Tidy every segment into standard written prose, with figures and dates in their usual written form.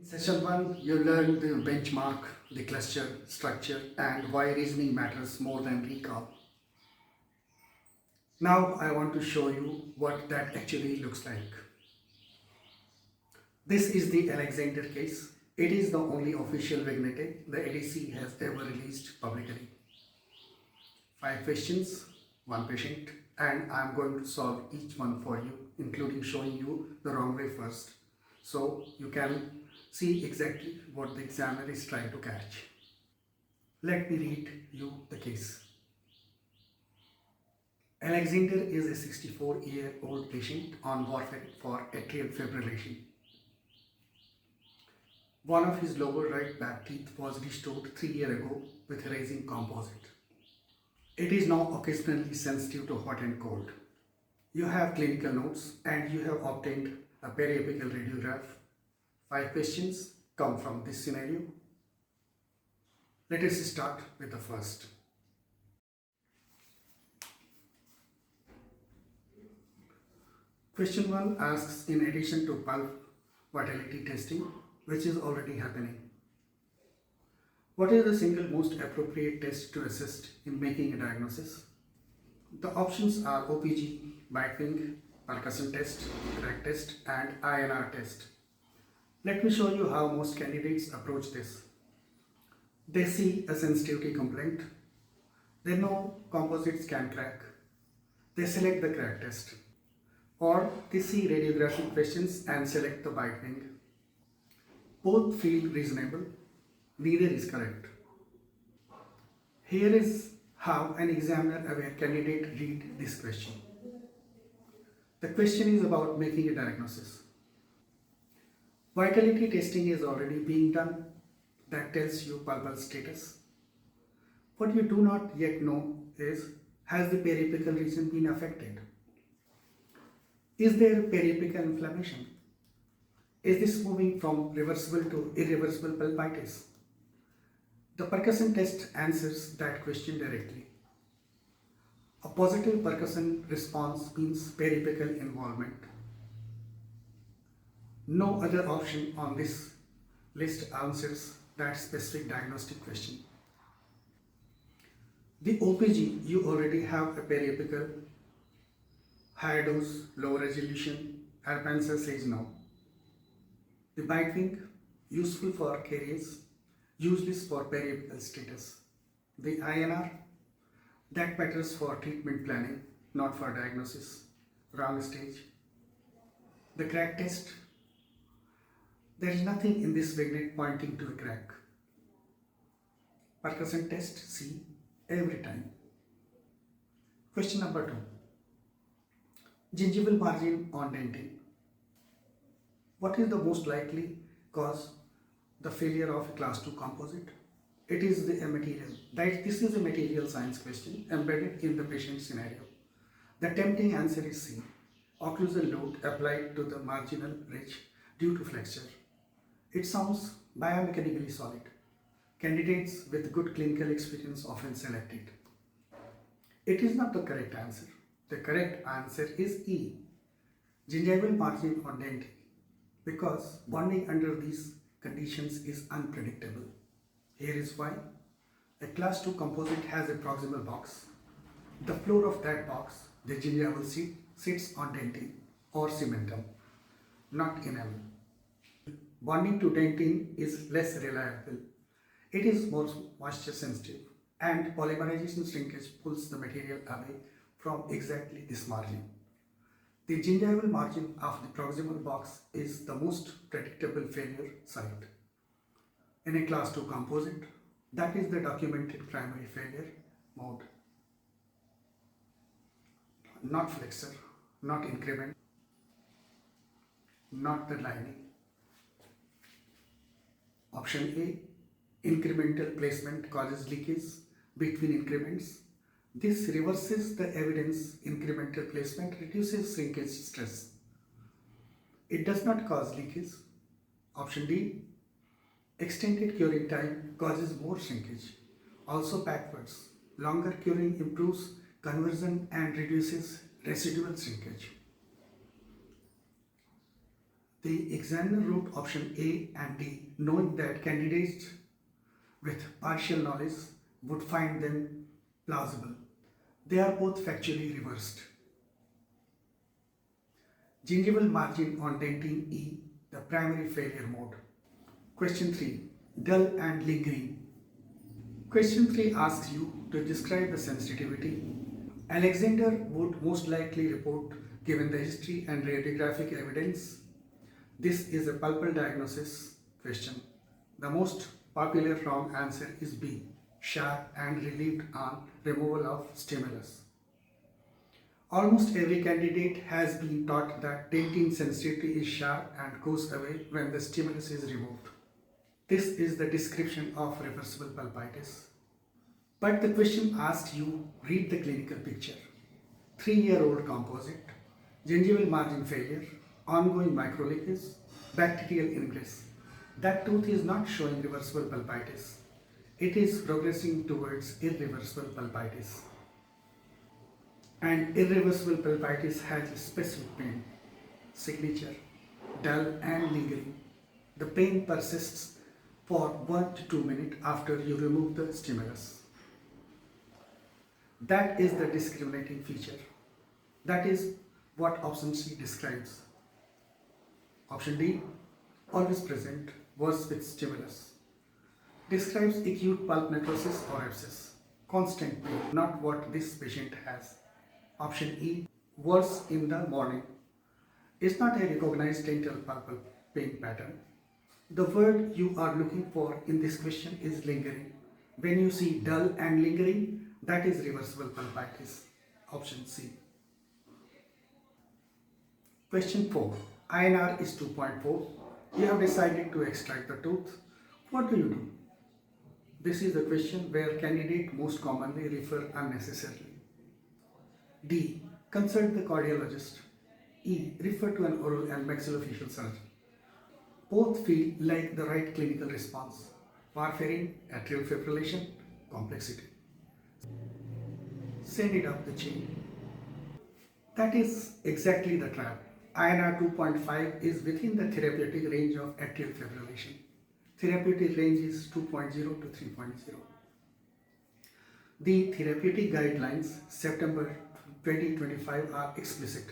In session 1, you learned the benchmark, the cluster structure, and why reasoning matters more than recall. Now I want to show you what that actually looks like. This is the Alexander case. It is the only official vignette the ADC has ever released publicly. 5 questions, 1 patient, and I am going to solve each one for you, including showing you the wrong way first, so you can see exactly what the examiner is trying to catch. Let me read you the case. Alexander is a 64-year-old patient on warfarin for atrial fibrillation. One of his lower right back teeth was restored 3 years ago with raising composite. It is now occasionally sensitive to hot and cold. You have clinical notes and you have obtained a periapical radiograph. 5 questions come from this scenario. Let us start with the first. Question 1 asks, in addition to pulp vitality testing, which is already happening, what is the single most appropriate test to assist in making a diagnosis? The options are 𝗤𝗏 percussion test, crack test, and INR test. Let me show you how most candidates approach this. They see a sensitivity complaint. They know composites can crack. They select the crack test. Or they see radiographic questions and select the bite wing. Both feel reasonable. Neither is correct. Here is how an examiner-aware candidate reads this question. The question is about making a diagnosis. Vitality testing is already being done. That tells you pulpal status. What you do not yet know is, has the periapical region been affected? Is there periapical inflammation? Is this moving from reversible to irreversible pulpitis? The percussion test answers that question directly. A positive percussion response means periapical involvement. No other option on this list answers that specific diagnostic question. The OPG, you already have a periapical, higher dose, low resolution, 値 says no. The bite wing, useful for caries, useless for periapical status. The INR, that matters for treatment planning, not for diagnosis. Wrong stage. The crack test, there is nothing in this vignette pointing to a crack. Percussion test, C, every time. Question number 2. Gingival margin on dentin. What is the most likely cause the failure of a class 2 composite? It is the material. This is a material science question embedded in the patient scenario. The tempting answer is C. Occlusal load applied to the marginal ridge due to flexure. It sounds biomechanically solid. Candidates with good clinical experience often select it. It is not the correct answer. The correct answer is E. Gingival margin on dentin, because bonding under these conditions is unpredictable. Here is why. A class 2 composite has a proximal box. The floor of that box, the gingival seat, sits on dentin or cementum, not enamel. Bonding to dentin is less reliable. It is more moisture sensitive, and polymerization shrinkage pulls the material away from exactly this margin. The gingival margin of the proximal box is the most predictable failure site. In a class 2 composite, that is the documented primary failure mode. Not flexor, not increment, not the lining. Option A, incremental placement causes leakage between increments. This reverses the evidence. Incremental placement reduces shrinkage stress. It does not cause leakage. Option D, extended curing time causes more shrinkage. Also backwards. Longer curing improves conversion and reduces residual shrinkage. The examiner wrote option A and D knowing that candidates with partial knowledge would find them plausible. They are both factually reversed. Gingival margin on dentin E, the primary failure mode. Question 3. Dull and lingering. Question 3 asks you to describe the sensitivity. Alexander would most likely report given the history and radiographic evidence. This is a pulpal diagnosis question. The most popular wrong answer is B, sharp and relieved on removal of stimulus. Almost every candidate has been taught that dentin sensitivity is sharp and goes away when the stimulus is removed. This is the description of reversible pulpitis. But the question asked you read the clinical picture. 3-year-old composite, gingival margin failure, ongoing microleakage, bacterial ingress. That tooth is not showing reversible pulpitis. It is progressing towards irreversible pulpitis. And irreversible pulpitis has a specific pain, signature, dull and lingering. The pain persists for 1 to 2 minutes after you remove the stimulus. That is the discriminating feature. That is what option C describes. Option D, always present, worse with stimulus, describes acute pulp necrosis or abscess, constant pain, not what this patient has. Option E, worse in the morning, is not a recognized dental pulpal pain pattern. The word you are looking for in this question is lingering. When you see dull and lingering, that is reversible pulpitis. Option C. Question 4. INR is 2.4. You have decided to extract the tooth. What do you do? This is the question where candidate most commonly refer unnecessarily. D. Consult the cardiologist. E. Refer to an oral and maxillofacial surgeon. Both feel like the right clinical response. Warfarin, atrial fibrillation, complexity. Send it up the chain. That is exactly the trap. INR 2.5 is within the therapeutic range of atrial fibrillation. Therapeutic range is 2.0 to 3.0. The therapeutic guidelines, September 2025, are explicit.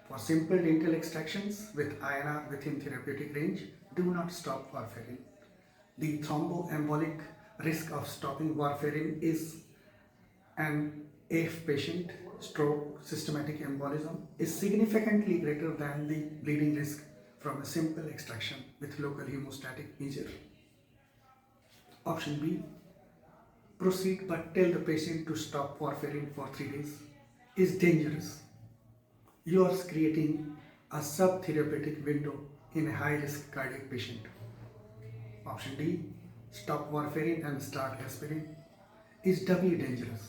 For simple dental extractions with INR within therapeutic range, do not stop warfarin. The thromboembolic risk of stopping warfarin is an AF patient, stroke, systematic embolism is significantly greater than the bleeding risk from a simple extraction with local hemostatic measure. Option B, proceed but tell the patient to stop warfarin for 3 days, is dangerous. You are creating a subtherapeutic window in a high-risk cardiac patient. Option D, stop warfarin and start aspirin, is doubly dangerous.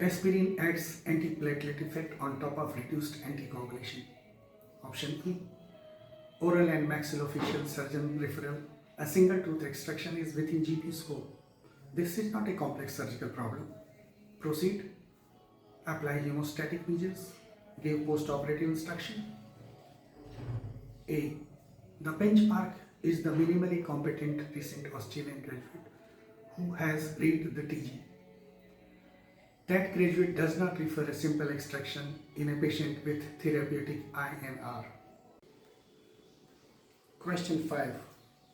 Aspirin adds antiplatelet effect on top of reduced anticoagulation. Option E, oral and maxillofacial surgeon referral. A single tooth extraction is within GP scope. This is not a complex surgical problem. Proceed, apply hemostatic measures, give post-operative instruction. A, the benchmark is the minimally competent recent Australian graduate who has read the TG. That graduate does not refer a simple extraction in a patient with therapeutic INR. Question 5.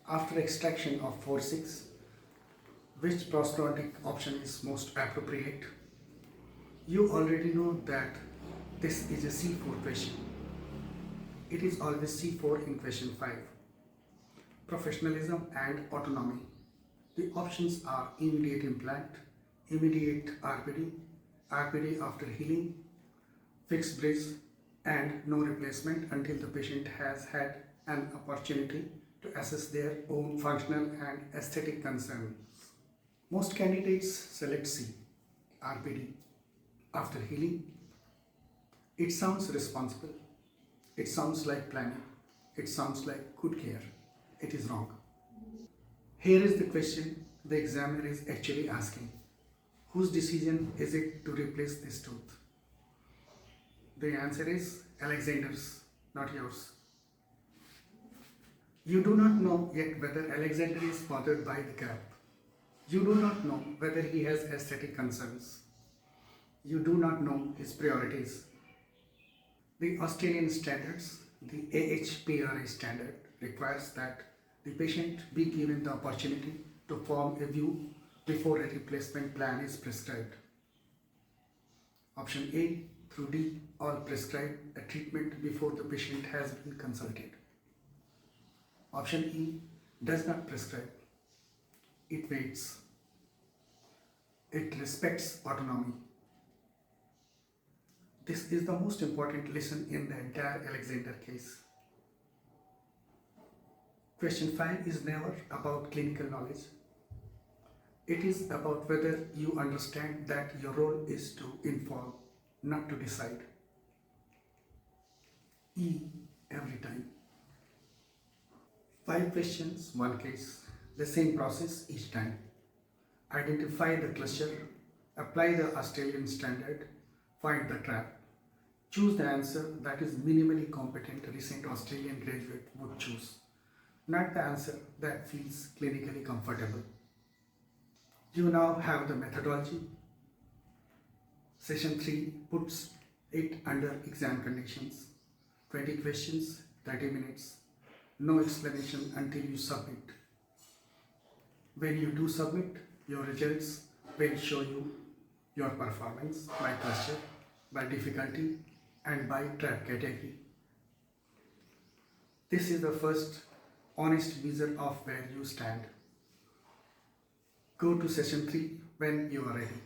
After extraction of 𝗤𝗏, which prosthodontic option is most appropriate? You already know that this is a C4 question. It is always C4 in question 5. Professionalism and autonomy. The options are immediate implant, immediate RPD, RPD after healing, fixed bridge, and no replacement until the patient has had an opportunity to assess their own functional and aesthetic concerns. Most candidates select C, RPD, after healing. It sounds responsible. It sounds like planning. It sounds like good care. It is wrong. Here is the question the examiner is actually asking. Whose decision is it to replace this tooth? The answer is Alexander's. not yours. You do not know yet whether Alexander is bothered by the gap. You do not know whether he has aesthetic concerns. You do not know his priorities. The Australian standards, the AHPRA standard, requires that the patient be given the opportunity to form a view before a replacement plan is prescribed. Option A through D all prescribe a treatment before the patient has been consulted. Option E does not prescribe. It waits. It respects autonomy. This is the most important lesson in the entire Alexander case. Question 5 is never about clinical knowledge. It is about whether you understand that your role is to inform, not to decide. E every time. 5 questions, 1 case. The same process each time. Identify the cluster, apply the Australian standard, find the trap. Choose the answer that is minimally competent recent Australian graduate would choose, not the answer that feels clinically comfortable. You now have the methodology. Session 3 puts it under exam conditions. 20 questions, 30 minutes. No explanation until you submit. When you do submit, your results will show you your performance by cluster, by difficulty, and by trap category. This is the first honest measure of where you stand. Go to session 3 when you are ready.